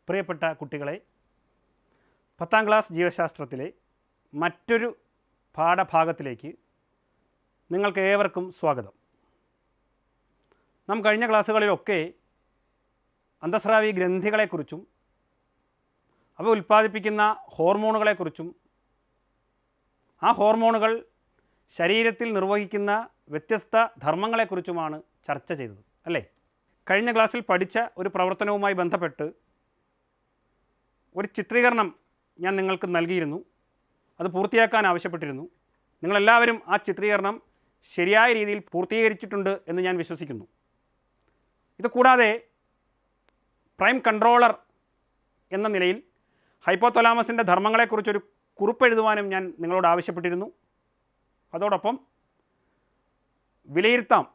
പ്രിയപ്പെട്ട കുട്ടികളെ, 10ാം ക്ലാസ് ജീവശാസ്ത്രത്തിലെ മറ്റൊരു പാഠഭാഗത്തിലേക്ക് നിങ്ങൾക്ക് ഏവർക്കും സ്വാഗതം. നാം കഴിഞ്ഞ ക്ലാസ്സുകളിലൊക്കെ അന്തസ്രാവി ഗ്രന്ഥികളെക്കുറിച്ചും അവ ഉൽപ്പാദിപ്പിക്കുന്ന ഹോർമോണുകളെക്കുറിച്ചും ആ ഹോർമോണുകൾ ശരീരത്തിൽ നിർവഹിക്കുന്ന വ്യത്യസ്ത ധർമ്മങ്ങളെക്കുറിച്ചുമാണ് ചർച്ച ചെയ്തത്, അല്ലേ? കഴിഞ്ഞ ക്ലാസ്സിൽ പഠിച്ച ഒരു പ്രവർത്തനവുമായി ബന്ധപ്പെട്ട് ഒരു ചിത്രീകരണം ഞാൻ നിങ്ങൾക്ക് നൽകിയിരുന്നു. അത് പൂർത്തിയാക്കാൻ ആവശ്യപ്പെട്ടിരുന്നു. നിങ്ങളെല്ലാവരും ആ ചിത്രീകരണം ശരിയായ രീതിയിൽ പൂർത്തീകരിച്ചിട്ടുണ്ട് എന്ന് ഞാൻ വിശ്വസിക്കുന്നു. ഇത് കൂടാതെ പ്രൈം കൺട്രോളർ എന്ന നിലയിൽ ഹൈപ്പോതലാമസിൻ്റെ ധർമ്മങ്ങളെക്കുറിച്ചൊരു കുറിപ്പെഴുതുവാനും ഞാൻ നിങ്ങളോട് ആവശ്യപ്പെട്ടിരുന്നു. അതോടൊപ്പം വിലയിരുത്താം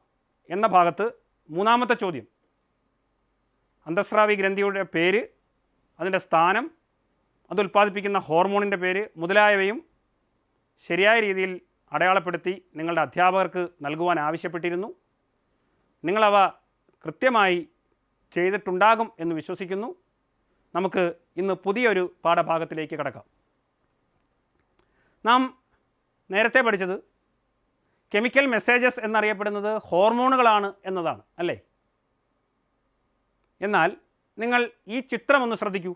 എന്ന ഭാഗത്ത് മൂന്നാമത്തെ ചോദ്യം, അന്തസ്രാവി ഗ്രന്ഥിയുടെ പേര്, അതിൻ്റെ സ്ഥാനം, അത് ഉൽപ്പാദിപ്പിക്കുന്ന ഹോർമോണിൻ്റെ പേര് മുതലായവയും ശരിയായ രീതിയിൽ അടയാളപ്പെടുത്തി നിങ്ങളുടെ അധ്യാപകർക്ക് നൽകുവാൻ ആവശ്യപ്പെട്ടിരുന്നു. നിങ്ങളവ കൃത്യമായി ചെയ്തിട്ടുണ്ടാകും എന്ന് വിശ്വസിക്കുന്നു. നമുക്ക് ഇന്ന് പുതിയൊരു പാഠഭാഗത്തിലേക്ക് കടക്കാം. നാം നേരത്തെ പഠിച്ചത് കെമിക്കൽ മെസ്സേജസ് എന്നറിയപ്പെടുന്നത് ഹോർമോണുകളാണ് എന്നതാണ്, അല്ലേ? എന്നാൽ നിങ്ങൾ ഈ ചിത്രം ഒന്ന് ശ്രദ്ധിക്കൂ.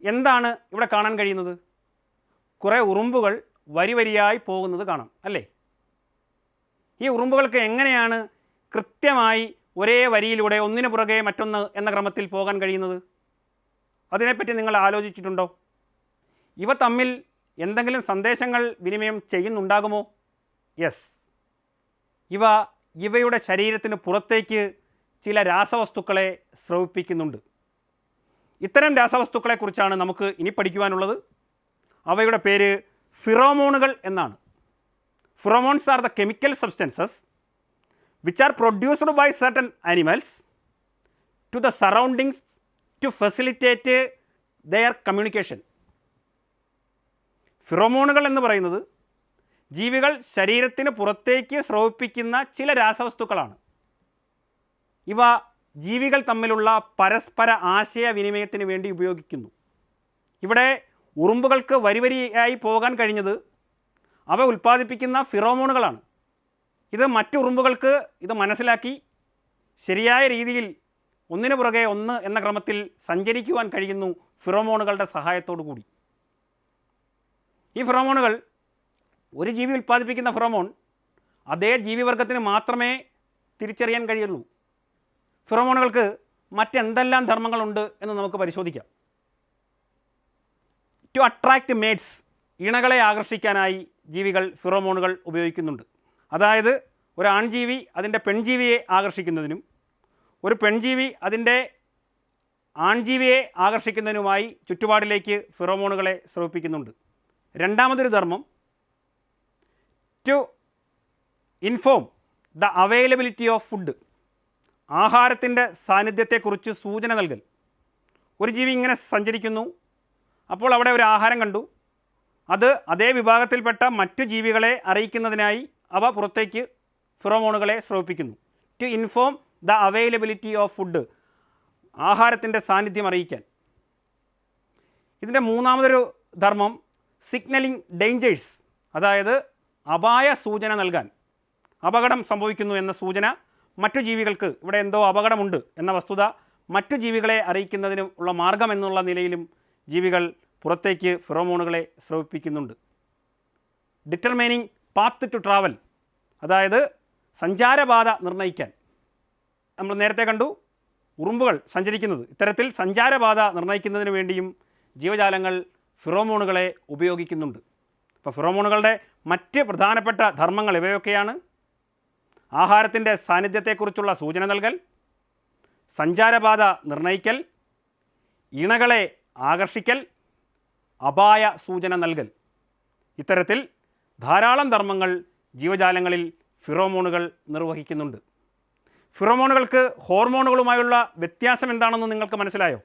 എന്താണ് ഇവിടെ കാണാൻ കഴിയുന്നത്? കുറേ ഉറുമ്പുകൾ വരി വരിയായി പോകുന്നത് കാണാം, അല്ലേ? ഈ ഉറുമ്പുകൾക്ക് എങ്ങനെയാണ് കൃത്യമായി ഒരേ വരിയിലൂടെ ഒന്നിനു പുറകെ മറ്റൊന്ന് എന്ന ക്രമത്തിൽ പോകാൻ കഴിയുന്നത്? അതിനെപ്പറ്റി നിങ്ങൾ ആലോചിച്ചിട്ടുണ്ടോ? ഇവ തമ്മിൽ എന്തെങ്കിലും സന്ദേശങ്ങൾ വിനിമയം ചെയ്യുന്നുണ്ടാകുമോ? യെസ്, ഇവയുടെ ശരീരത്തിന് പുറത്തേക്ക് ചില രാസവസ്തുക്കളെ സ്രവിപ്പിക്കുന്നുണ്ട്. ഇത്തരം രാസവസ്തുക്കളെക്കുറിച്ചാണ് നമുക്ക് ഇനി പഠിക്കുവാനുള്ളത്. അവയുടെ പേര് ഫിറോമോണുകൾ എന്നാണ്. Pheromones are the chemical substances which are produced by certain animals to the surroundings to facilitate their communication. ഫിറോമോണുകൾ എന്ന് പറയുന്നത് ജീവികൾ ശരീരത്തിന് പുറത്തേക്ക് സ്രവിപ്പിക്കുന്ന ചില രാസവസ്തുക്കളാണ്. ഇവ ജീവികൾ തമ്മിലുള്ള പരസ്പര ആശയവിനിമയത്തിന് വേണ്ടി ഉപയോഗിക്കുന്നു. ഇവിടെ ഉറുമ്പുകൾക്ക് വരിവരിയായി പോകാൻ കഴിഞ്ഞത് അവ ഉൽപ്പാദിപ്പിക്കുന്ന ഫിറോമോണുകളാണ്. ഇത് മറ്റു ഉറുമ്പുകൾക്ക് ഇത് മനസ്സിലാക്കി ശരിയായ രീതിയിൽ ഒന്നിനു പുറകെ ഒന്ന് എന്ന ക്രമത്തിൽ സഞ്ചരിക്കുവാൻ കഴിയുന്നു ഫിറോമോണുകളുടെ സഹായത്തോടു കൂടി. ഈ ഫിറോമോണുകൾ, ഒരു ജീവി ഉൽപ്പാദിപ്പിക്കുന്ന ഫിറോമോൺ അതേ ജീവിവർഗത്തിന് മാത്രമേ തിരിച്ചറിയാൻ കഴിയുള്ളൂ. ഫിറോമോണുകൾക്ക് മറ്റെന്തെല്ലാം ധർമ്മങ്ങളുണ്ട് എന്ന് നമുക്ക് പരിശോധിക്കാം. ടു അട്രാക്റ്റ് മേറ്റ്സ്, ഇണകളെ ആകർഷിക്കാനായി ജീവികൾ ഫിറോമോണുകൾ ഉപയോഗിക്കുന്നുണ്ട്. അതായത് ഒരു ആൺജീവി അതിൻ്റെ പെൺജീവിയെ ആകർഷിക്കുന്നതിനും ഒരു പെൺജീവി അതിൻ്റെ ആൺജീവിയെ ആകർഷിക്കുന്നതിനുമായി ചുറ്റുപാടിലേക്ക് ഫിറോമോണുകളെ സ്രവിപ്പിക്കുന്നുണ്ട്. രണ്ടാമതൊരു ധർമ്മം to inform the availability of food, ആഹാരത്തിൻ്റെ സാന്നിധ്യത്തെക്കുറിച്ച് സൂചന നൽകൽ. ഒരു ജീവി ഇങ്ങനെ സഞ്ചരിക്കുന്നു, അപ്പോൾ അവിടെ ഒരു ആഹാരം കണ്ടു, അത് അതേ വിഭാഗത്തിൽപ്പെട്ട മറ്റു ജീവികളെ അറിയിക്കുന്നതിനായി അവ പുറത്തേക്ക് ഫിറോമോണുകളെ സ്രവിപ്പിക്കുന്നു. To inform the availability of food, ആഹാരത്തിൻ്റെ സാന്നിധ്യം അറിയിക്കാൻ. ഇതിൻ്റെ മൂന്നാമതൊരു ധർമ്മം സിഗ്നലിംഗ് ഡേഞ്ചേഴ്സ്, അതായത് അപായ സൂചന നൽകാൻ. അപകടം സംഭവിക്കുന്നു എന്ന സൂചന മറ്റു ജീവികൾക്ക്, ഇവിടെ എന്തോ അപകടമുണ്ട് എന്ന വസ്തുത മറ്റു ജീവികളെ അറിയിക്കുന്നതിനും ഉള്ള മാർഗം എന്നുള്ള നിലയിലും ജീവികൾ പുറത്തേക്ക് ഫിറോമോണുകളെ സ്രവിപ്പിക്കുന്നുണ്ട്. ഡിറ്റർമൈനിങ് പാത്ത് ടു ട്രാവൽ, അതായത് സഞ്ചാരപാത നിർണ്ണയിക്കാൻ. നമ്മൾ നേരത്തെ കണ്ടു ഉറുമ്പുകൾ സഞ്ചരിക്കുന്നത്. ഇത്തരത്തിൽ സഞ്ചാരപാത നിർണ്ണയിക്കുന്നതിന് വേണ്ടിയും ജീവജാലങ്ങൾ ഫിറോമോണുകളെ ഉപയോഗിക്കുന്നുണ്ട്. അപ്പോൾ ഫിറോമോണുകളുടെ മറ്റ് പ്രധാനപ്പെട്ട ധർമ്മങ്ങൾ ഇവയൊക്കെയാണ്: ആഹാരത്തിൻ്റെ സാന്നിധ്യത്തെക്കുറിച്ചുള്ള സൂചന നൽകൽ, സഞ്ചാരപാത നിർണ്ണയിക്കൽ, ഇണകളെ ആകർഷിക്കൽ, അപായ സൂചന നൽകൽ. ഇത്തരത്തിൽ ധാരാളം ധർമ്മങ്ങൾ ജീവജാലങ്ങളിൽ ഫിറോമോണുകൾ നിർവഹിക്കുന്നുണ്ട്. ഫിറോമോണുകൾക്ക് ഹോർമോണുകളുമായുള്ള വ്യത്യാസം എന്താണെന്ന് നിങ്ങൾക്ക് മനസ്സിലായോ?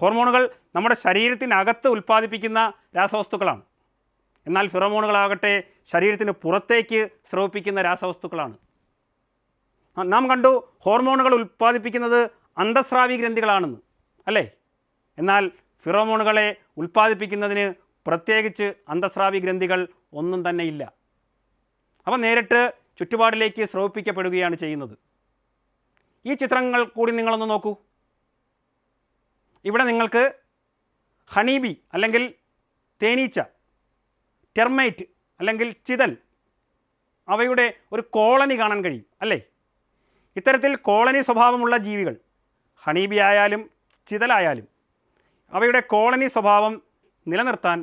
ഹോർമോണുകൾ നമ്മുടെ ശരീരത്തിനകത്ത് ഉൽപ്പാദിപ്പിക്കുന്ന രാസവസ്തുക്കളാണ്. എന്നാൽ ഫിറോമോണുകളാകട്ടെ ശരീരത്തിന് പുറത്തേക്ക് സ്രവിപ്പിക്കുന്ന രാസവസ്തുക്കളാണ്. നാം കണ്ടു ഹോർമോണുകൾ ഉൽപ്പാദിപ്പിക്കുന്നത് അന്തസ്രാവി ഗ്രന്ഥികളാണെന്ന്, അല്ലേ? എന്നാൽ ഫിറോമോണുകളെ ഉൽപ്പാദിപ്പിക്കുന്നതിന് പ്രത്യേകിച്ച് അന്തസ്രാവി ഗ്രന്ഥികൾ ഒന്നും തന്നെ ഇല്ല. അവ നേരിട്ട് ചുറ്റുപാടിലേക്ക് സ്രവിപ്പിക്കപ്പെടുകയാണ് ചെയ്യുന്നത്. ഈ ചിത്രങ്ങൾ കൂടി നിങ്ങളൊന്ന് നോക്കൂ. ഇവിടെ നിങ്ങൾക്ക് ഹണീബി അല്ലെങ്കിൽ തേനീച്ച, ടെർമൈറ്റ് അല്ലെങ്കിൽ ചിതൽ, അവയുടെ ഒരു കോളനി കാണാൻ കഴിയും, അല്ലേ? ഇത്തരത്തിൽ കോളനി സ്വഭാവമുള്ള ജീവികൾ, ഹണീബി ആയാലും ചിതലായാലും, അവയുടെ കോളനി സ്വഭാവം നിലനിർത്താൻ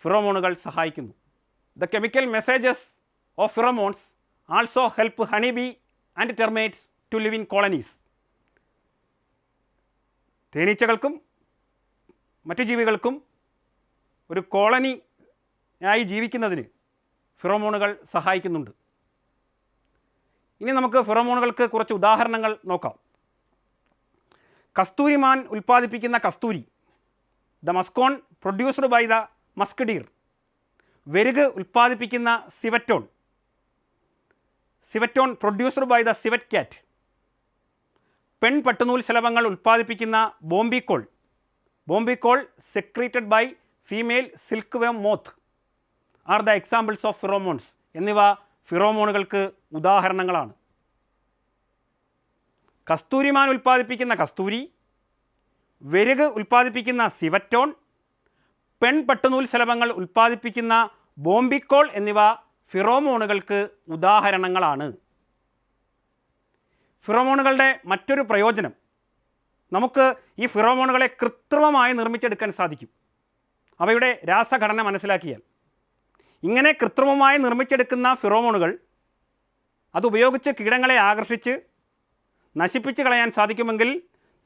ഫിറോമോണുകൾ സഹായിക്കുന്നു. The chemical messages of pheromones also help honeybee and termites to live in colonies. തേനീച്ചകൾക്കും മറ്റു ജീവികൾക്കും ഒരു കോളനിയായി ജീവിക്കുന്നതിന് ഫിറോമോണുകൾ സഹായിക്കുന്നുണ്ട്. ഇനി നമുക്ക് ഫിറോമോണുകൾക്ക് കുറച്ച് ഉദാഹരണങ്ങൾ നോക്കാം. കസ്തൂരിമാൻ ഉൽപ്പാദിപ്പിക്കുന്ന കസ്തൂരി, the muscone produced by the musk deer. വെരുക് ഉൽപ്പാദിപ്പിക്കുന്ന civetone, civetone produced by the civet cat. പെൺ പട്ടുനൂൽ ശലഭങ്ങൾ ഉൽപ്പാദിപ്പിക്കുന്ന bombykol, bombykol secreted by female silk worm moth are the examples of pheromones. എന്നിവ ഫിറോമോണുകൾക്ക് ഉദാഹരണങ്ങളാണ്. കസ്തൂരിമാൻ ഉൽപ്പാദിപ്പിക്കുന്ന കസ്തൂരി, വെരുക് ഉൽപ്പാദിപ്പിക്കുന്ന സിവറ്റോൺ, പെൺ പട്ടുനൂൽ ശലഭങ്ങൾ ഉൽപ്പാദിപ്പിക്കുന്ന ബോംബിക്കോൾ എന്നിവ ഫിറോമോണുകൾക്ക് ഉദാഹരണങ്ങളാണ്. ഫിറോമോണുകളുടെ മറ്റൊരു പ്രയോജനം, നമുക്ക് ഈ ഫിറോമോണുകളെ കൃത്രിമമായി നിർമ്മിച്ചെടുക്കാൻ സാധിക്കും അവയുടെ രാസഘടന മനസ്സിലാക്കിയാൽ. ഇങ്ങനെ കൃത്രിമമായി നിർമ്മിച്ചെടുക്കുന്ന ഫിറോമോണുകൾ അതുപയോഗിച്ച് കീടങ്ങളെ ആകർഷിച്ച് നശിപ്പിച്ച് കളയാൻ സാധിക്കുമെങ്കിൽ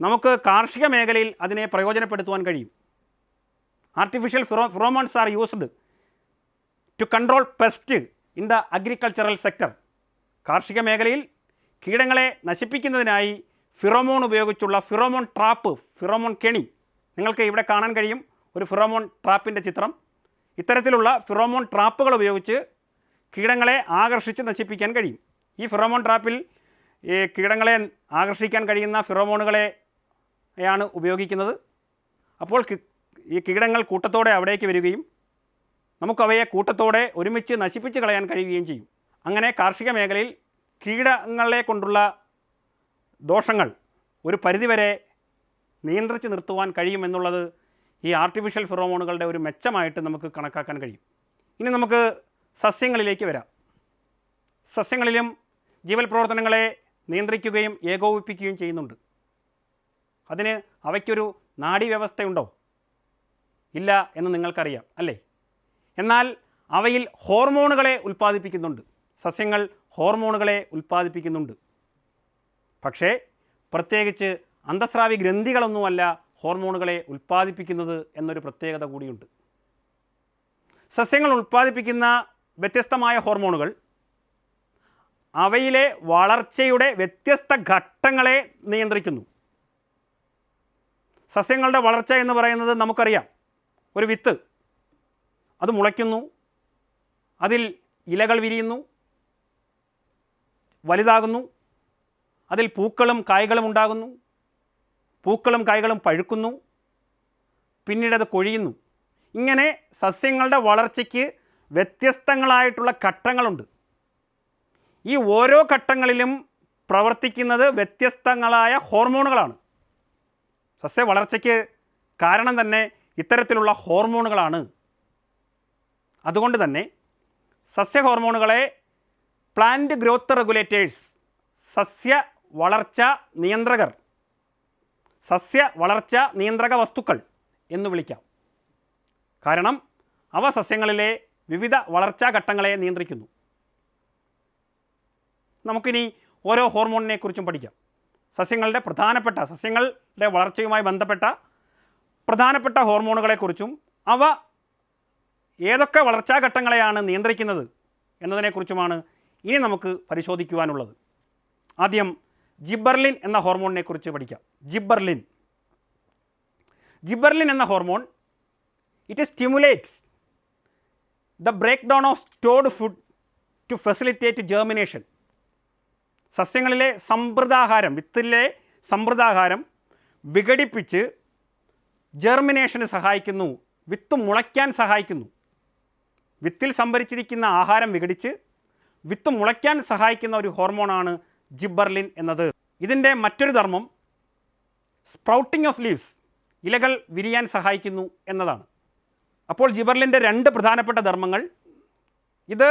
നമുക്ക് കാർഷിക മേഖലയിൽ അതിനെ പ്രയോജനപ്പെടുത്തുവാൻ കഴിയും. Artificial pheromones are used to control pest in the agricultural sector. കാർഷിക മേഖലയിൽ കീടങ്ങളെ നശിപ്പിക്കുന്നതിനായി ഫിറോമോൺ ഉപയോഗിച്ചുള്ള ഫിറോമോൺ ട്രാപ്പ്, ഫിറോമോൺ കെണി നിങ്ങൾക്ക് ഇവിടെ കാണാൻ കഴിയും. ഒരു ഫിറോമോൺ ട്രാപ്പിൻ്റെ ചിത്രം. ഇത്തരത്തിലുള്ള ഫിറോമോൺ ട്രാപ്പുകൾ ഉപയോഗിച്ച് കീടങ്ങളെ ആകർഷിച്ച് നശിപ്പിക്കാൻ കഴിയും. ഈ ഫിറോമോൺ ട്രാപ്പിൽ ഈ കീടങ്ങളെ ആകർഷിക്കാൻ കഴിയുന്ന ഫിറോമോണുകളെയാണ് ഉപയോഗിക്കുന്നത്. അപ്പോൾ ഈ കീടങ്ങൾ കൂട്ടത്തോടെ അവിടേക്ക് വരികയും നമുക്കവയെ കൂട്ടത്തോടെ ഒരുമിച്ച് നശിപ്പിച്ച് കളയാൻ കഴിയുകയും ചെയ്യും. അങ്ങനെ കാർഷിക മേഖലയിൽ കീടങ്ങളെ കൊണ്ടുള്ള ദോഷങ്ങൾ ഒരു പരിധിവരെ നിയന്ത്രിച്ച് നിർത്തുവാൻ കഴിയുമെന്നുള്ളത് ഈ ആർട്ടിഫിഷ്യൽ ഫിറോമോണുകളുടെ ഒരു മെച്ചമായിട്ട് നമുക്ക് കണക്കാക്കാൻ കഴിയും. ഇനി നമുക്ക് സസ്യങ്ങളിലേക്ക് വരാം. സസ്യങ്ങളിലും ജീവൽ പ്രവർത്തനങ്ങളെ നിയന്ത്രിക്കുകയും ഏകോപിപ്പിക്കുകയും ചെയ്യുന്നുണ്ട്. അതിന് അവയ്ക്കൊരു നാഡീവ്യവസ്ഥയുണ്ടോ? ഇല്ല എന്ന് നിങ്ങൾക്കറിയാം, അല്ലേ? എന്നാൽ അവയിൽ ഹോർമോണുകളെ ഉൽപ്പാദിപ്പിക്കുന്നുണ്ട്. സസ്യങ്ങൾ ഹോർമോണുകളെ ഉൽപ്പാദിപ്പിക്കുന്നുണ്ട്. പക്ഷേ പ്രത്യേകിച്ച് അന്തസ്രാവി ഗ്രന്ഥികളൊന്നുമല്ല ഹോർമോണുകളെ ഉൽപ്പാദിപ്പിക്കുന്നത് എന്നൊരു പ്രത്യേകത കൂടിയുണ്ട്. സസ്യങ്ങൾ ഉൽപ്പാദിപ്പിക്കുന്ന വ്യത്യസ്തമായ ഹോർമോണുകൾ അവയിലെ വളർച്ചയുടെ വ്യത്യസ്ത ഘട്ടങ്ങളെ നിയന്ത്രിക്കുന്നു. സസ്യങ്ങളുടെ വളർച്ച എന്ന് പറയുന്നത് നമുക്കറിയാം. ഒരു വിത്ത് അത് മുളയ്ക്കുന്നു, അതിൽ ഇലകൾ വിരിയുന്നു, വലുതാകുന്നു, അതിൽ പൂക്കളും കായ്കളും ഉണ്ടാകുന്നു, പൂക്കളും കായ്കളും പഴുക്കുന്നു, പിന്നീട് അത് കൊഴിയുന്നു. ഇങ്ങനെ സസ്യങ്ങളുടെ വളർച്ചയ്ക്ക് വ്യത്യസ്തങ്ങളായിട്ടുള്ള ഘട്ടങ്ങളുണ്ട്. ഈ ഓരോ ഘട്ടങ്ങളിലും പ്രവർത്തിക്കുന്നത് വ്യത്യസ്തങ്ങളായ ഹോർമോണുകളാണ്. സസ്യ വളർച്ചയ്ക്ക് കാരണം തന്നെ ഇത്തരത്തിലുള്ള ഹോർമോണുകളാണ്. അതുകൊണ്ട് തന്നെ സസ്യ ഹോർമോണുകളെ പ്ലാന്റ് ഗ്രോത്ത് റെഗുലേറ്റേഴ്സ്, സസ്യ വളർച്ച നിയന്ത്രകർ, സസ്യ വളർച്ച നിയന്ത്രക വസ്തുക്കൾ എന്ന് വിളിക്കാം. കാരണം അവ സസ്യങ്ങളിലെ വിവിധ വളർച്ചാ ഘട്ടങ്ങളെ നിയന്ത്രിക്കുന്നു. നമുക്കിനി ഓരോ ഹോർമോണിനെ കുറിച്ചും പഠിക്കാം. സസ്യങ്ങളുടെ വളർച്ചയുമായി ബന്ധപ്പെട്ട പ്രധാനപ്പെട്ട ഹോർമോണുകളെക്കുറിച്ചും അവ ഏതൊക്കെ വളർച്ചാ ഘട്ടങ്ങളെയാണ് നിയന്ത്രിക്കുന്നത് എന്നതിനെക്കുറിച്ചുമാണ് ഇനി നമുക്ക് പരിശോധിക്കുവാനുള്ളത്. ആദ്യം ജിബർലിൻ എന്ന ഹോർമോണിനെ കുറിച്ച് പഠിക്കാം. ജിബർലിൻ എന്ന hormone it stimulates the break down of stored food to facilitate germination. സസ്യങ്ങളിലെ വിത്തിലെ സമൃദ്ധാഹാരം വിഘടിപ്പിച്ച് ജെർമിനേഷന് സഹായിക്കുന്നു, വിത്ത് മുളയ്ക്കാൻ സഹായിക്കുന്നു. വിത്തിൽ സംഭരിച്ചിരിക്കുന്ന ആഹാരം വിഘടിച്ച് വിത്ത് മുളയ്ക്കാൻ സഹായിക്കുന്ന ഒരു ഹോർമോണാണ് ജിബർലിൻ എന്നത്. ഇതിൻ്റെ മറ്റൊരു ധർമ്മം സ്പ്രൗട്ടിംഗ് ഓഫ് ലീവ്സ്, ഇലകൾ വിരിയാൻ സഹായിക്കുന്നു എന്നതാണ്. അപ്പോൾ ജിബർലിൻ്റെ രണ്ട് പ്രധാനപ്പെട്ട ധർമ്മങ്ങൾ, ഇത്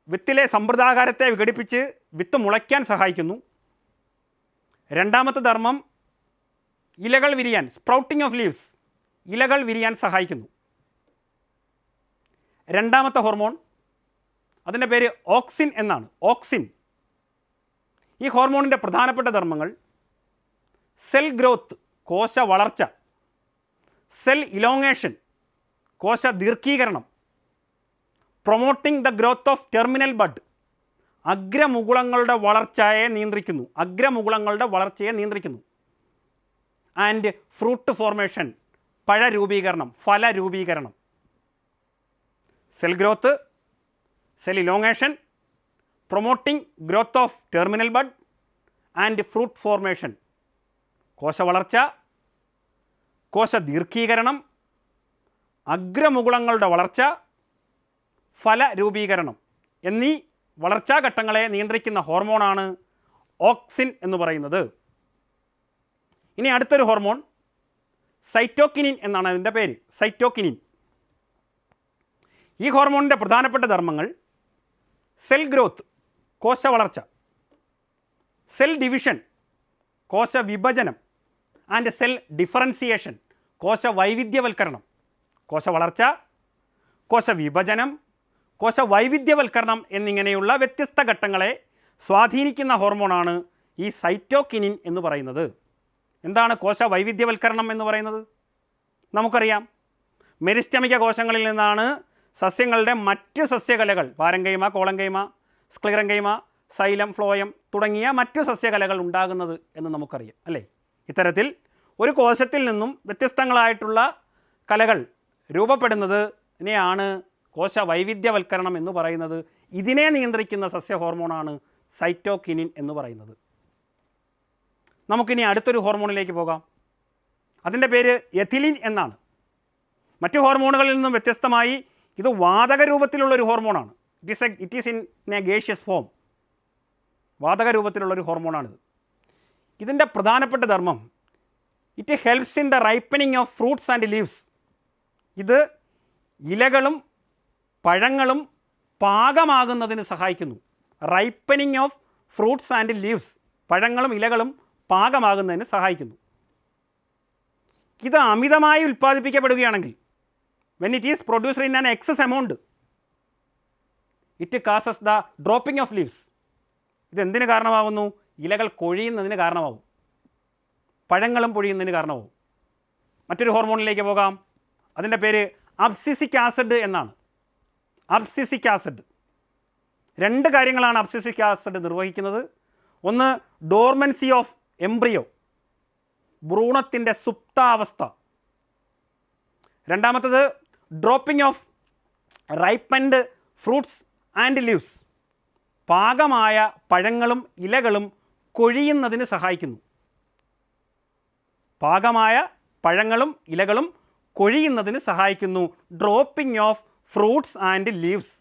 വിത്തിലെ സമൃദ്ധാഹാരത്തെ വിഘടിപ്പിച്ച് വിത്ത് മുളയ്ക്കാൻ സഹായിക്കുന്നു. രണ്ടാമത്തെ ധർമ്മം ഇലകൾ വിരിയാൻ, സ്പ്രൗട്ടിംഗ് ഓഫ് ലീവ്സ്, ഇലകൾ വിരിയാൻ സഹായിക്കുന്നു. രണ്ടാമത്തെ ഹോർമോൺ, അതിൻ്റെ പേര് ഓക്സിൻ എന്നാണ്. ഓക്സിൻ. ഈ ഹോർമോണിൻ്റെ പ്രധാനപ്പെട്ട ധർമ്മങ്ങൾ സെൽ ഗ്രോത്ത്, കോശ വളർച്ച, സെൽ ഇലോങ്ങേഷൻ, കോശ ദീർഘീകരണം, promoting the growth of terminal bud, അഗ്രമുകുളങ്ങളുടെ വളർച്ചയെ നിയന്ത്രിക്കുന്നു. ആൻഡ് ഫ്രൂട്ട് ഫോർമേഷൻ, ഫലരൂപീകരണം. Cell growth, cell elongation, promoting growth of terminal bud and fruit formation, കോശ വളർച്ച, കോശ ദീർഘീകരണം, അഗ്രമുകുളങ്ങളുടെ വളർച്ച, ഫലരൂപീകരണം എന്നീ വളർച്ചാ ഘട്ടങ്ങളെ നിയന്ത്രിക്കുന്ന ഹോർമോണാണ് ഓക്സിൻ എന്ന് പറയുന്നത്. ഇനി അടുത്തൊരു ഹോർമോൺ സൈറ്റോകിനിൻ എന്നാണ് അതിൻ്റെ പേര്. സൈറ്റോകിനിൻ. ഈ ഹോർമോണിൻ്റെ പ്രധാനപ്പെട്ട ധർമ്മങ്ങൾ സെൽ ഗ്രോത്ത്, കോശ വളർച്ച, സെൽ ഡിവിഷൻ, കോശ വിഭജനം, ആൻഡ് സെൽ ഡിഫറൻസിയേഷൻ, കോശ വൈവിധ്യവൽക്കരണം. കോശ വളർച്ച, കോശ വിഭജനം, കോശ വൈവിധ്യവൽക്കരണം എന്നിങ്ങനെയുള്ള വ്യത്യസ്ത ഘട്ടങ്ങളെ സ്വാധീനിക്കുന്ന ഹോർമോണാണ് ഈ സൈറ്റോകിനിൻ എന്ന് പറയുന്നത്. എന്താണ് കോശ വൈവിധ്യവൽക്കരണം എന്ന് പറയുന്നത്? നമുക്കറിയാം, മെരിസ്റ്റമിക കോശങ്ങളിൽ നിന്നാണ് സസ്യങ്ങളുടെ മറ്റ് സസ്യകലകൾ, പാരങ്കൈമ, കോളങ്കൈമ, സ്ക്ലിറങ്കൈമ, സൈലം, ഫ്ലോയം തുടങ്ങിയ മറ്റു സസ്യകലകൾ ഉണ്ടാകുന്നത് എന്ന് നമുക്കറിയാം, അല്ലേ? ഇത്തരത്തിൽ ഒരു കോശത്തിൽ നിന്നും വ്യത്യസ്തങ്ങളായിട്ടുള്ള കലകൾ രൂപപ്പെടുന്നതിനെയാണ് കോശ വൈവിധ്യവൽക്കരണം എന്ന് പറയുന്നത്. ഇതിനെ നിയന്ത്രിക്കുന്ന സസ്യ ഹോർമോണാണ് സൈറ്റോകിനിൻ എന്ന് പറയുന്നത്. നമുക്കിനി അടുത്തൊരു ഹോർമോണിലേക്ക് പോകാം. അതിൻ്റെ പേര് എഥിലിൻ എന്നാണ്. മറ്റു ഹോർമോണുകളിൽ നിന്നും വ്യത്യസ്തമായി ഇത് വാതക രൂപത്തിലുള്ളൊരു ഹോർമോണാണ്. It is in a gaseous form. വാതക രൂപത്തിലുള്ളൊരു ഹോർമോണാണിത്. ഇതിൻ്റെ പ്രധാനപ്പെട്ട ധർമ്മം it helps in the ripening of fruits and leaves. ഇത് ഇലകളും പഴങ്ങളും പാകമാകുന്നതിന് സഹായിക്കുന്നു. Ripening of fruits and leaves, പഴങ്ങളും ഇലകളും പാകമാകുന്നതിന് സഹായിക്കുന്നു. ഇത് അമിതമായി ഉൽപ്പാദിപ്പിക്കപ്പെടുകയാണെങ്കിൽ, when it is produced in an excess amount, it causes the dropping of leaves. ഇതെന്തിന് കാരണമാകുന്നു? ഇലകൾ കൊഴിയുന്നതിന് കാരണമാകും, പഴങ്ങളും പൊഴിയുന്നതിന് കാരണമാകും. മറ്റൊരു ഹോർമോണിലേക്ക് പോകാം. അതിൻ്റെ പേര് അബ്സിസിക് ആസിഡ് എന്നാണ്. Abscisic acid. രണ്ട് കാര്യങ്ങളാണ് അബ്സിസിക് ആസിഡ് നിർവഹിക്കുന്നത്. ഒന്ന്, ഡോർമൻസി ഓഫ് എംബ്രിയോ, ഭ്രൂണത്തിൻ്റെ സുപ്താവസ്ഥ. രണ്ടാമത്തത് dropping of ripened fruits and leaves, പാകമായ പഴങ്ങളും ഇലകളും കൊഴിയുന്നതിന് സഹായിക്കുന്നു. പാകമായ പഴങ്ങളും ഇലകളും കൊഴിയുന്നതിന് സഹായിക്കുന്നു. Dropping of fruits and leaves.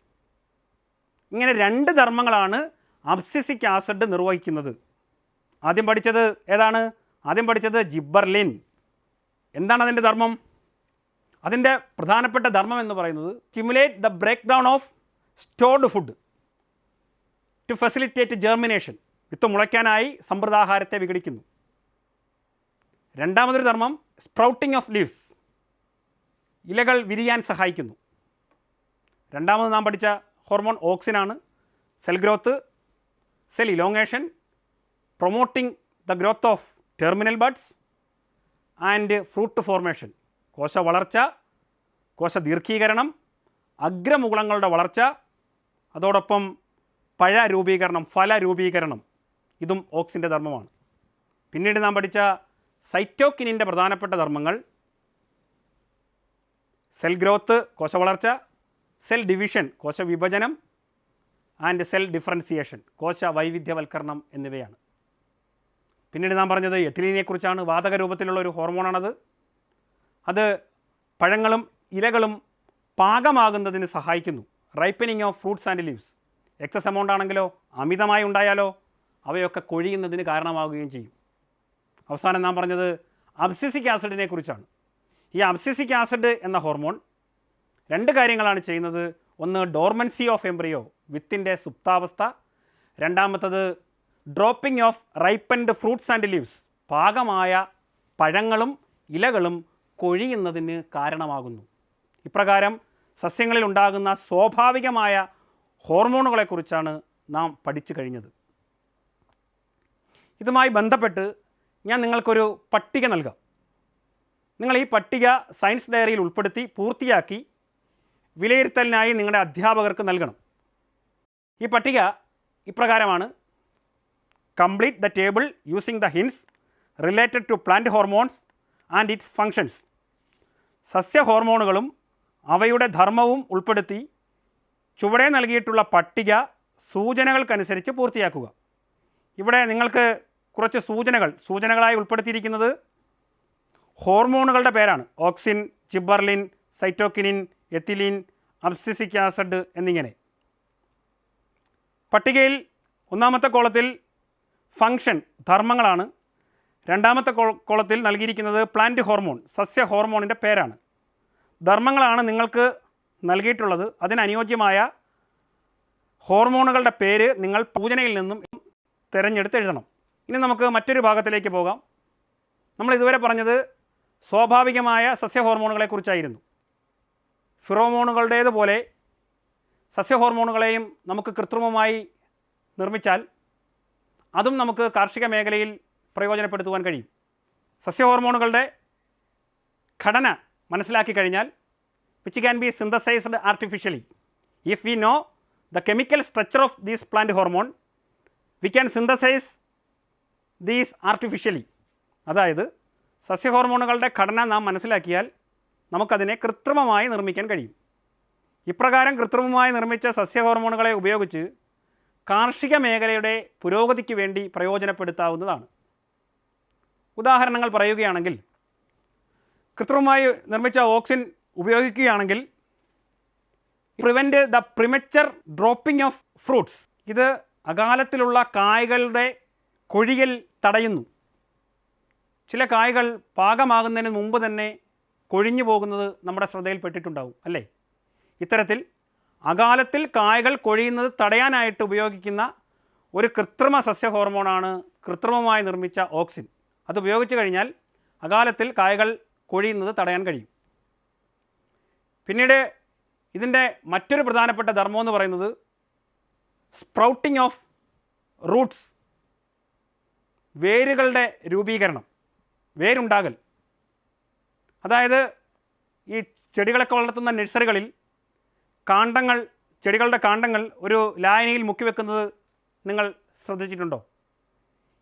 ഇങ്ങനെ രണ്ട് ധർമ്മങ്ങളാണ് അബ്സിസിക് ആസിഡ് നിർവഹിക്കുന്നത്. ആദ്യം പഠിച്ചത് ഏതാണ്? ആദ്യം പഠിച്ചത് ജിബർലിൻ. എന്താണ് അതിൻ്റെ ധർമ്മം? അതിൻ്റെ പ്രധാനപ്പെട്ട ധർമ്മം എന്ന് പറയുന്നത് stimulate the break down of stored food to facilitate germination. വിത്ത് മുളയ്ക്കാനായി സമൃദ്ധാഹാരത്തെ വിഘടിക്കുന്നു. രണ്ടാമതൊരു ധർമ്മം സ്പ്രൗട്ടിംഗ് ഓഫ് ലീവ്സ്, ഇലകൾ വിരിയാൻ സഹായിക്കുന്നു. രണ്ടാമത് നാം പഠിച്ച ഹോർമോൺ ഓക്സിനാണ്. Cell growth, cell elongation, promoting the growth of terminal buds and fruit formation, കോശ വളർച്ച, കോശ ദീർഘീകരണം, അഗ്രമുകുളങ്ങളുടെ വളർച്ച, അതോടൊപ്പം പഴ രൂപീകരണം, ഫല രൂപീകരണം, ഇതും ഓക്സിൻ്റെ ധർമ്മമാണ്. പിന്നീട് നാം പഠിച്ച സൈറ്റോക്കിനിൻ്റെ പ്രധാനപ്പെട്ട ധർമ്മങ്ങൾ സെൽ ഗ്രോത്ത്, കോശ വളർച്ച, സെൽ ഡിവിഷൻ, കോശ വിഭജനം, ആൻഡ് സെൽ ഡിഫറൻസിയേഷൻ, കോശ വൈവിധ്യവൽക്കരണം എന്നിവയാണ്. പിന്നീട് നാം പറഞ്ഞത് എഥിലീനെക്കുറിച്ചാണ്. വാതക രൂപത്തിലുള്ള ഒരു ഹോർമോണാണത്. അത് പഴങ്ങളും ഇലകളും പാകമാകുന്നതിന് സഹായിക്കുന്നു. Ripening of fruits and leaves. Excess amount ആണെങ്കിലോ അമിതമായി ഉണ്ടായാലോ അവയൊക്കെ കൊഴിയുന്നതിന് കാരണമാവുകയും ചെയ്യും. അവസാനം നാം പറഞ്ഞത് അബ്സിസിക് ആസിഡിനെ കുറിച്ചാണ്. ഈ അബ്സിസിക് ആസിഡ് എന്ന ഹോർമോൺ രണ്ട് കാര്യങ്ങളാണ് ചെയ്യുന്നത്. ഒന്ന് ഡോർമൻസി ഓഫ് എംബ്രിയോ, വിത്തിൻ്റെ സുപ്താവസ്ഥ. രണ്ടാമത്തത് dropping of ripened fruits and leaves, പാകമായ പഴങ്ങളും ഇലകളും കൊഴിയുന്നതിന് കാരണമാകുന്നു. ഇപ്രകാരം സസ്യങ്ങളിൽ ഉണ്ടാകുന്ന സ്വാഭാവികമായ ഹോർമോണുകളെക്കുറിച്ചാണ് നാം പഠിച്ചു കഴിഞ്ഞത്. ഇതുമായി ബന്ധപ്പെട്ട് ഞാൻ നിങ്ങൾക്കൊരു പട്ടിക നൽകാം. നിങ്ങൾ ഈ പട്ടിക സയൻസ് ഡയറിയിൽ ഉൾപ്പെടുത്തി പൂർത്തിയാക്കി വിലയിരുത്തലിനായി നിങ്ങളുടെ അധ്യാപകർക്ക് നൽകണം. ഈ പട്ടിക ഇപ്രകാരമാണ്: complete the table using the hints related to plant hormones and its functions. സസ്യ ഹോർമോണുകളും അവയുടെ ധർമ്മവും ഉൾപ്പെടുത്തി ചുവടെ നൽകിയിട്ടുള്ള പട്ടിക സൂചനകൾക്കനുസരിച്ച് പൂർത്തിയാക്കുക. ഇവിടെ നിങ്ങൾക്ക് കുറച്ച് സൂചനകളായി ഉൾപ്പെടുത്തിയിരിക്കുന്നത് ഹോർമോണുകളുടെ പേരാണ്. Auxin, gibberellin, cytokinin, ethylene, abscisic acid എന്നിങ്ങനെ. പട്ടികയിൽ ഒന്നാമത്തെ കോളത്തിൽ ഫങ്ഷൻ, ധർമ്മങ്ങളാണ്. രണ്ടാമത്തെ കോളത്തിൽ നൽകിയിരിക്കുന്നത് പ്ലാന്റ് ഹോർമോൺ, സസ്യ ഹോർമോണിൻ്റെ പേരാണ്. ധർമ്മങ്ങളാണ് നിങ്ങൾക്ക് നൽകിയിട്ടുള്ളത്. അതിനനുയോജ്യമായ ഹോർമോണുകളുടെ പേര് നിങ്ങൾ സൂചനയിൽ നിന്നും തിരഞ്ഞെടുത്ത് എഴുതണം. ഇനി നമുക്ക് മറ്റൊരു ഭാഗത്തിലേക്ക് പോകാം. നമ്മൾ ഇതുവരെ പറഞ്ഞത് സ്വാഭാവികമായ സസ്യ ഹോർമോണുകളെക്കുറിച്ചായിരുന്നു. ഫിറോമോണുകളുടേതുപോലെ സസ്യ ഹോർമോണുകളെയും നമുക്ക് കൃത്രിമമായി നിർമ്മിച്ചാൽ അതും നമുക്ക് കാർഷിക മേഖലയിൽ പ്രയോജനപ്പെടുത്തുവാൻ കഴിയും. സസ്യ ഹോർമോണുകളുടെ ഘടന മനസ്സിലാക്കി കഴിഞ്ഞാൽ which can be synthesized artificially. If we know the chemical structure of this plant hormone, we can synthesize these artificially. അതായത് സസ്യ ഹോർമോണുകളുടെ ഘടന നാം മനസ്സിലാക്കിയാൽ നമുക്കതിനെ കൃത്രിമമായി നിർമ്മിക്കാൻ കഴിയും. ഇപ്രകാരം കൃത്രിമമായി നിർമ്മിച്ച സസ്യ ഹോർമോണുകളെ ഉപയോഗിച്ച് കാർഷിക മേഖലയുടെ പുരോഗതിക്ക് വേണ്ടി പ്രയോജനപ്പെടുത്താവുന്നതാണ്. ഉദാഹരണങ്ങൾ പറയുകയാണെങ്കിൽ, കൃത്രിമമായി നിർമ്മിച്ച ഓക്സിൻ ഉപയോഗിക്കുകയാണെങ്കിൽ prevent the premature dropping of fruits. ഇത് അകാലത്തിലുള്ള കായ്കളുടെ കൊഴിയൽ തടയുന്നു. ചില കായ്കൾ പാകമാകുന്നതിന് മുമ്പ് തന്നെ കൊഴിഞ്ഞു പോകുന്നത് നമ്മുടെ ശ്രദ്ധയിൽപ്പെട്ടിട്ടുണ്ടാവും അല്ലേ? ഇത്തരത്തിൽ അകാലത്തിൽ കായ്കൾ കൊഴിയുന്നത് തടയാനായിട്ട് ഉപയോഗിക്കുന്ന ഒരു കൃത്രിമ സസ്യ ഹോർമോണാണ് കൃത്രിമമായി നിർമ്മിച്ച ഓക്സിൻ. അത് ഉപയോഗിച്ച് കഴിഞ്ഞാൽ അകാലത്തിൽ കായ്കൾ കൊഴിയുന്നത് തടയാൻ കഴിയും. പിന്നീട് ഇതിൻ്റെ മറ്റൊരു പ്രധാനപ്പെട്ട ധർമ്മം എന്ന് പറയുന്നത് സ്പ്രൗട്ടിംഗ് ഓഫ് റൂട്ട്സ്, വേരുകളുടെ രൂപീകരണം, വേരുണ്ടാകൽ. അതായത് ഈ ചെടികളൊക്കെ വളർത്തുന്ന നഴ്സറികളിൽ ചെടികളുടെ കാണ്ഡങ്ങൾ ഒരു ലായനിയിൽ മുക്കിവെക്കുന്നത് നിങ്ങൾ ശ്രദ്ധിച്ചിട്ടുണ്ടോ?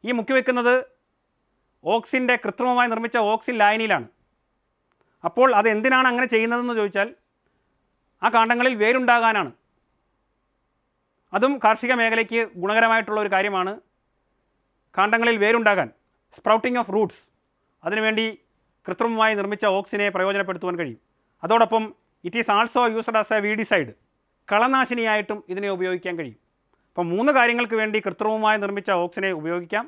ഈ മുക്കിവെക്കുന്നത് ഓക്സിൻ്റെ കൃത്രിമമായി നിർമ്മിച്ച ഓക്സിൻ ലായനിയിലാണ്. അപ്പോൾ അത് എന്തിനാണ് അങ്ങനെ ചെയ്യുന്നതെന്ന് ചോദിച്ചാൽ ആ കാണ്ഡങ്ങളിൽ വേരുണ്ടാകാനാണ്. അതും കാർഷിക മേഖലയ്ക്ക് ഗുണകരമായിട്ടുള്ള ഒരു കാര്യമാണ്. കാണ്ഡങ്ങളിൽ വേരുണ്ടാകാൻ, സ്പ്രൗട്ടിംഗ് ഓഫ് റൂട്ട്സ്, അതിനുവേണ്ടി കൃത്രിമമായി നിർമ്മിച്ച ഓക്സിനെ പ്രയോജനപ്പെടുത്തുവാൻ കഴിയും. അതോടൊപ്പം it is also used as a weedicide, കളനാശിനിയായിട്ടും ഇതിനെ ഉപയോഗിക്കാൻ കഴിയും. അപ്പം 3 കാര്യങ്ങൾക്ക് വേണ്ടി കൃത്രിമമായി നിർമ്മിച്ച ഓക്സിനെ ഉപയോഗിക്കാം.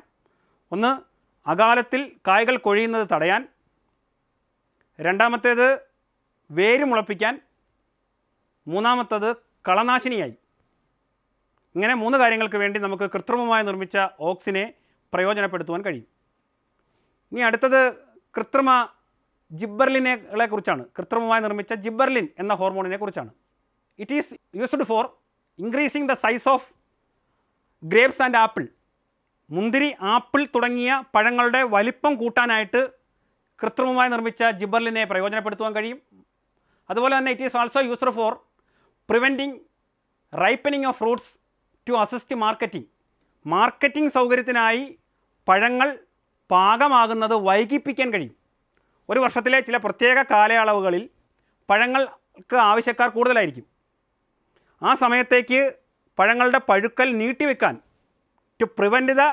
ഒന്ന്, അകാലത്തിൽ കായ്കൾ കൊഴിയുന്നത് തടയാൻ. രണ്ടാമത്തേത് വേര് മുളപ്പിക്കാൻ. മൂന്നാമത്തത് കളനാശിനിയായി. ഇങ്ങനെ 3 കാര്യങ്ങൾക്ക് വേണ്ടി നമുക്ക് കൃത്രിമമായി നിർമ്മിച്ച ഓക്സിനെ പ്രയോജനപ്പെടുത്തുവാൻ കഴിയും. ഇനി അടുത്തത് കൃത്രിമ ജിബ്ബർലിനെ കുറിച്ചാണ്. കൃത്രിമമായി നിർമ്മിച്ച ജിബ്ബർലിൻ എന്ന ഹോർമോണിനെ കുറിച്ചാണ്. It is used for increasing the size of grapes and apple. മുന്തിരി, ആപ്പിൾ തുടങ്ങിയ പഴങ്ങളുടെ വലിപ്പം കൂട്ടാനായിട്ട് കൃത്രിമമായി നിർമ്മിച്ച ജിബ്ബർലിനെ പ്രയോജനപ്പെടുത്തുവാൻ കഴിയും. അതുപോലെ തന്നെ it is also used for preventing ripening of fruits to assist marketing. Marketing സൗകര്യത്തിനായി പഴങ്ങൾ പാകമാകുന്നത് വൈകിപ്പിക്കാൻ കഴിയും. ഒരു വർഷത്തിലെ ചില പ്രത്യേക കാലയളവുകളിൽ പഴങ്ങൾക്ക് ആവശ്യക്കാർ കൂടുതലായിരിക്കും. ആ സമയത്തേക്ക് പഴങ്ങളുടെ പഴുക്കൽ നീട്ടിവെക്കാൻ, to prevent the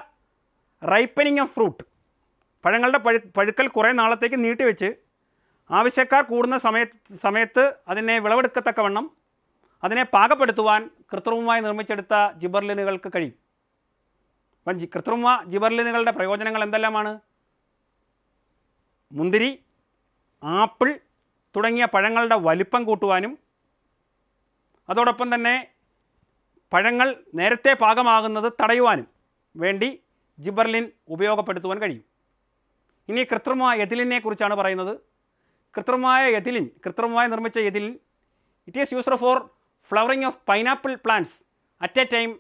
ripening of fruit, പഴങ്ങളുടെ പഴുക്കൽ കുറേ നാളത്തേക്ക് നീട്ടിവെച്ച് ആവശ്യക്കാർ കൂടുന്ന സമയത്ത് അതിനെ വിളവെടുക്കത്തക്കവണ്ണം അതിനെ പാകപ്പെടുത്തുവാൻ കൃത്രിമമായി നിർമ്മിച്ചെടുത്ത ജിബർലിനുകൾക്ക് കഴിയും. അപ്പം കൃത്രിമ ജിബർലിനുകളുടെ പ്രയോജനങ്ങൾ എന്തെല്ലാമാണ്? മുന്തിരി, ആപ്പിൾ തുടങ്ങിയ പഴങ്ങളുടെ വലിപ്പം കൂട്ടുവാനും അതോടൊപ്പം തന്നെ പഴങ്ങൾ നേരത്തെ പാകമാകുന്നത് തടയുവാനും വേണ്ടി ജിബർലിൻ ഉപയോഗപ്പെടുത്തുവാൻ കഴിയും. ഇനി കൃത്രിമ എഥിലിനെ കുറിച്ചാണ് പറയുന്നത്. കൃത്രിമമായി നിർമ്മിച്ച ethylene it is used for flowering of pineapple plants at A time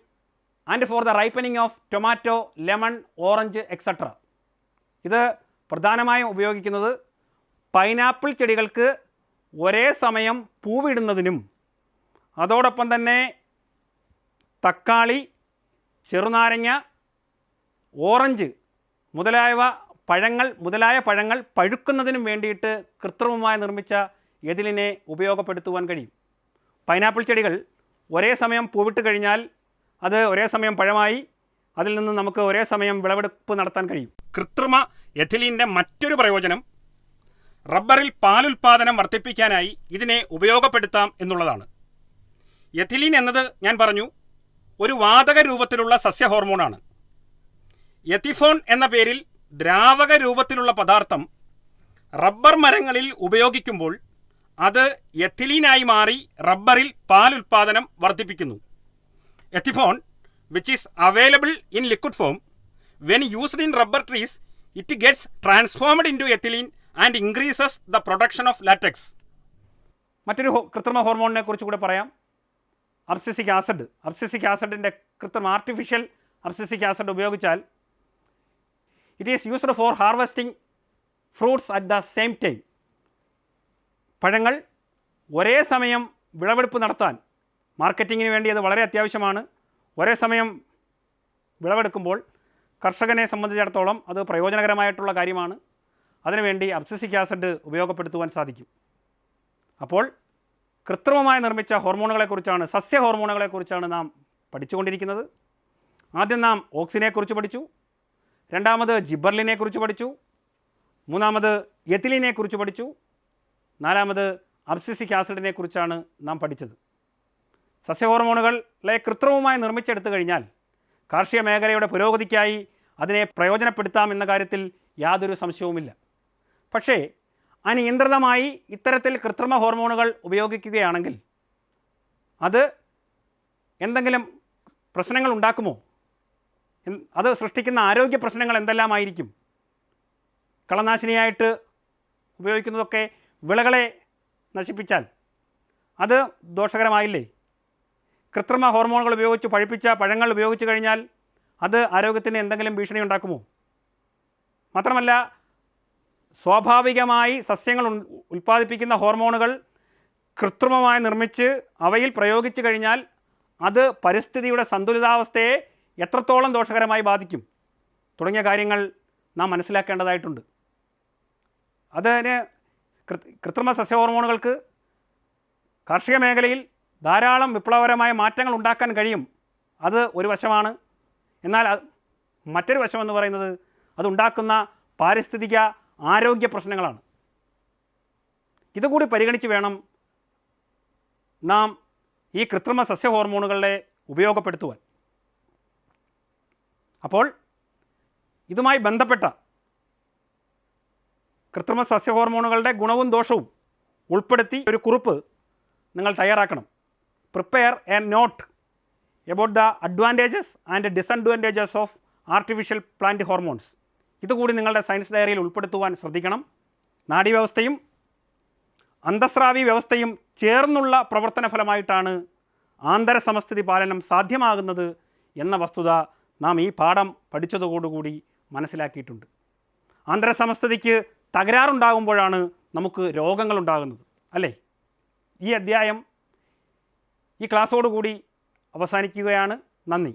and for the ripening of tomato, lemon, orange etcetera. ഇത് പ്രധാനമായും ഉപയോഗിക്കുന്നത് പൈനാപ്പിൾ ചെടികൾക്ക് ഒരേ സമയം പൂവിടുന്നതിനും അതോടൊപ്പം തന്നെ തക്കാളി, ചെറുനാരങ്ങ, ഓറഞ്ച് മുതലായ പഴങ്ങൾ പഴുക്കുന്നതിനും വേണ്ടിയിട്ട് കൃത്രിമമായി നിർമ്മിച്ച എഥിലിനെ ഉപയോഗപ്പെടുത്തുവാൻ കഴിയും. പൈനാപ്പിൾ ചെടികൾ ഒരേ സമയം പൂവിട്ട് കഴിഞ്ഞാൽ അത് ഒരേ സമയം പഴമായി അതിൽ നിന്ന് നമുക്ക് ഒരേ സമയം വിളവെടുപ്പ് നടത്താൻ കഴിയും. കൃത്രിമ എഥിലിൻ്റെ മറ്റൊരു പ്രയോജനം റബ്ബറിൽ പാലുൽപാദനം വർദ്ധിപ്പിക്കാനായി ഇതിനെ ഉപയോഗപ്പെടുത്താം എന്നുള്ളതാണ്. എഥിലിൻ എന്നത് ഞാൻ പറഞ്ഞു ഒരു വാതക രൂപത്തിലുള്ള സസ്യ ഹോർമോണാണ്. എത്തിഫോൺ എന്ന പേരിൽ ദ്രാവക രൂപത്തിലുള്ള പദാർത്ഥം റബ്ബർ മരങ്ങളിൽ ഉപയോഗിക്കുമ്പോൾ അത് എഥിലീനായി മാറി റബ്ബറിൽ പാലുൽപാദനം വർദ്ധിപ്പിക്കുന്നു. Ethephon which is available in liquid form, when used in rubber trees, it gets transformed into ethylene and increases the production of latex. മറ്റൊരു കൃത്രിമ ഹോർമോണിനെ കുറിച്ച് കൂടെ പറയാം. അബ്സിസിക് ആസിഡിൻ്റെ ആർട്ടിഫിഷ്യൽ അബ്സിസിക് ആസിഡ് ഉപയോഗിച്ചാൽ it is used for harvesting fruits at the same time. പഴങ്ങൾ ഒരേ സമയം വിളവെടുപ്പ് നടത്താൻ മാർക്കറ്റിങ്ങിന് വേണ്ടി അത് വളരെ അത്യാവശ്യമാണ്. ഒരേ സമയം വിളവെടുക്കുമ്പോൾ കർഷകനെ സംബന്ധിച്ചിടത്തോളം അത് പ്രയോജനകരമായിട്ടുള്ള കാര്യമാണ്. അതിനുവേണ്ടി അബ്സിസിക് ആസിഡ് ഉപയോഗപ്പെടുത്തുവാൻ സാധിക്കും. അപ്പോൾ കൃത്രിമമായി നിർമ്മിച്ച ഹോർമോണുകളെക്കുറിച്ചാണ്, സസ്യ ഹോർമോണുകളെക്കുറിച്ചാണ് നാം പഠിച്ചുകൊണ്ടിരിക്കുന്നത്. ആദ്യം നാം ഓക്സിനെക്കുറിച്ച് പഠിച്ചു, രണ്ടാമത് ജിബർലിനെക്കുറിച്ച് പഠിച്ചു, മൂന്നാമത് എഥിലിനെക്കുറിച്ച് പഠിച്ചു, നാലാമത് അബ്സിസിക് ആസിഡിനെക്കുറിച്ചാണ് നാം പഠിച്ചത്. സസ്യ ഹോർമോണുകളെ കൃത്രിമമായി നിർമ്മിച്ചെടുത്തു കഴിഞ്ഞാൽ കാർഷിക മേഖലയുടെ പുരോഗതിക്കായി അതിനെ പ്രയോജനപ്പെടുത്താം എന്ന കാര്യത്തിൽ യാതൊരു സംശയവുമില്ല. പക്ഷേ അനിയന്ത്രിതമായി ഇത്തരത്തിൽ കൃത്രിമ ഹോർമോണുകൾ ഉപയോഗിക്കുകയാണെങ്കിൽ അത് എന്തെങ്കിലും പ്രശ്നങ്ങൾ ഉണ്ടാക്കുമോ? അത് സൃഷ്ടിക്കുന്ന ആരോഗ്യ പ്രശ്നങ്ങൾ എന്തെല്ലാമായിരിക്കും? കളനാശിനിയായിട്ട് ഉപയോഗിക്കുന്നതൊക്കെ വിളകളെ നശിപ്പിച്ചാൽ അത് ദോഷകരമായില്ലേ? കൃത്രിമ ഹോർമോണുകൾ ഉപയോഗിച്ച് പഴുപ്പിച്ച പഴങ്ങൾ ഉപയോഗിച്ച് കഴിഞ്ഞാൽ അത് ആരോഗ്യത്തിന് എന്തെങ്കിലും ഭീഷണി ഉണ്ടാക്കുമോ? മാത്രമല്ല സ്വാഭാവികമായി സസ്യങ്ങൾ ഉൽപ്പാദിപ്പിക്കുന്ന ഹോർമോണുകൾ കൃത്രിമമായി നിർമ്മിച്ച് അവയിൽ പ്രയോഗിച്ചു കഴിഞ്ഞാൽ അത് പരിസ്ഥിതിയുടെ സന്തുലിതാവസ്ഥയെ എത്രത്തോളം ദോഷകരമായി ബാധിക്കും തുടങ്ങിയ കാര്യങ്ങൾ നാം മനസ്സിലാക്കേണ്ടതായിട്ടുണ്ട്. അതിന് കൃത്രിമ സസ്യ ഹോർമോണുകൾക്ക് കാർഷിക മേഖലയിൽ ധാരാളം വിപ്ലവകരമായ മാറ്റങ്ങൾ ഉണ്ടാക്കാൻ കഴിയും. അത് ഒരു വശമാണ്. എന്നാൽ മറ്റൊരു വശമെന്ന് പറയുന്നത് അതുണ്ടാക്കുന്ന പാരിസ്ഥിതിക ആരോഗ്യ പ്രശ്നങ്ങളാണ്. ഇതുകൂടി പരിഗണിച്ച് വേണം നാം ഈ കൃത്രിമ സസ്യ ഹോർമോണുകളെ ഉപയോഗപ്പെടുത്തുവാൻ. അപ്പോൾ ഇതുമായി ബന്ധപ്പെട്ട കൃത്രിമ സസ്യ ഹോർമോണുകളുടെ ഗുണവും ദോഷവും ഉൾപ്പെടുത്തി ഒരു കുറിപ്പ് നിങ്ങൾ തയ്യാറാക്കണം. Prepare a note about the advantages and disadvantages of artificial plant hormones. ഇതുകൂടി നിങ്ങളുടെ സയൻസ് ഡയറിയിൽ ഉൾപ്പെടുത്തുവാൻ ശ്രദ്ധിക്കണം. നാഡീവ്യവസ്ഥയും അന്തസ്രാവി വ്യവസ്ഥയും ചേർന്നുള്ള പ്രവർത്തന ഫലമായിട്ടാണ് ആന്തരസമസ്ഥിതി പാലനം സാധ്യമാകുന്നത് എന്ന വസ്തുത നാം ഈ പാഠം പഠിച്ചതോടുകൂടി മനസ്സിലാക്കിയിട്ടുണ്ട്. ആന്തരസമസ്ഥിതിക്ക് തകരാറുണ്ടാകുമ്പോഴാണ് നമുക്ക് രോഗങ്ങളുണ്ടാകുന്നത്, അല്ലേ? ഈ അധ്യായം ഈ ക്ലാസ്സോടുകൂടി അവസാനിക്കുകയാണ്. നന്ദി.